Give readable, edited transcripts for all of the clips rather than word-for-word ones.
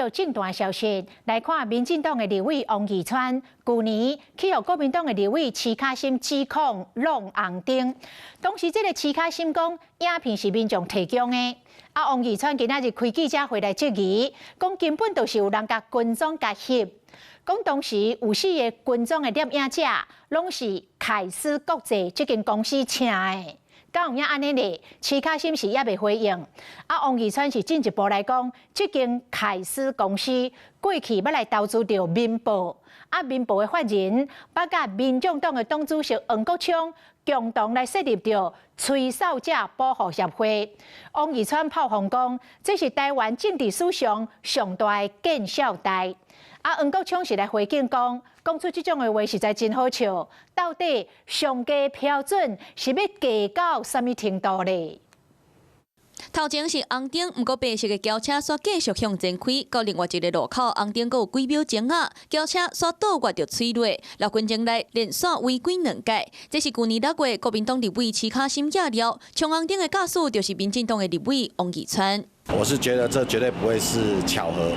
有近段消息来看，民进党的立委王义川去年去予国民党的立委齐卡心指控弄红灯，当时这个齐卡心讲影片是民众提供的，王义川今仔日开记者会来质疑，讲根本就是有人甲军装甲翕，讲当时有4个军装的摄影者，拢是凯斯国际这间公司请的。 敢有影安尼咧？齐卡心是也未回应。王义川是进一步来讲，这间凯斯公司过去要来投资着民报，民报的法人把甲民众党的党主席黄国昌共同来设立着吹哨者保护协会。王义川炮轰讲，这是台湾政治史上上大的见笑台。黄国昌是来回应讲。 讲出这种的话实在真好笑，到底上架标准是要低到什么程度呢？头前是红灯，不过白色的轿车煞继续向前开，到另外一个路口，红灯阁有几秒钟啊，轿车煞倒越着吹落，6分钟内连续违规2届。这是去年6月国民党立委齐卡心压了，冲红灯的驾驶就是民进党的立委王义川。我是觉得这绝对不会是巧合。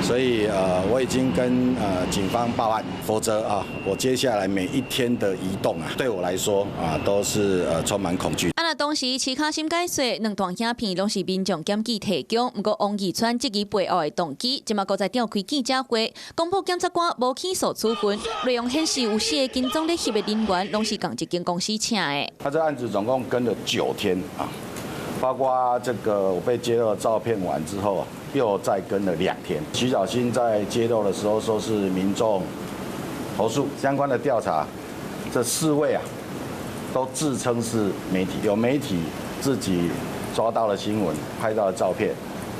所以我已经跟警方报案，否则我接下来每一天的移动对我来说都是充满恐惧。当时齐卡心解说2段影片拢是民众检举提供，不过王义川质疑背后的动机，今麦搁在召开记者会，公布检察官无起诉处分，内容显示有4个军装咧翕的人员拢是同一间公司请的。他这案子总共跟了9天包括这个我被揭露的照片完之后。 又再跟了2天。徐小新在揭露的时候说是民众投诉，相关的调查，这4位都自称是媒体，有媒体自己抓到了新闻，拍到了照片。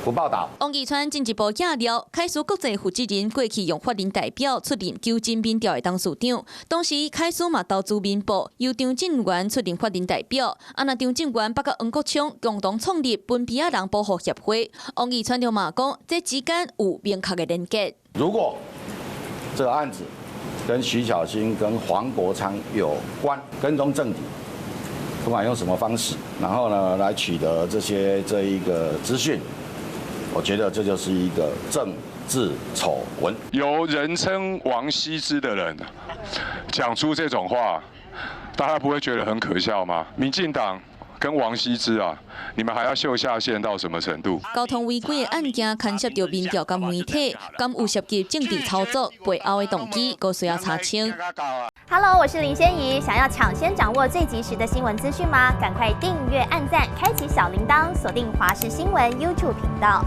不报道。王义川进一步压料，凯斯国际负责人过去用法人代表出任纠正民调的董事长，当时凯斯嘛投资民报，由张正元出任法人代表。那张正元把甲黄国昌共同创立本皮亚人保护协会。王义川就嘛讲，这之间有明确的连结。如果这个案子跟徐小新跟黄国昌有关，跟踪证据，不管用什么方式，然后呢来取得这一个资讯。 我觉得这就是一个政治丑闻。由人称王羲之的人讲出这种话，大家不会觉得很可笑吗？民进党跟王羲之你们还要秀下限到什么程度？交通违规的案件牵涉到民调跟媒体，敢有涉及政治操作背后的动机，都需要查清。Hello， 我是林仙怡，想要抢先掌握最及时的新闻资讯吗？赶快订阅、按赞、开启小铃铛，锁定华视新闻 YouTube 频道。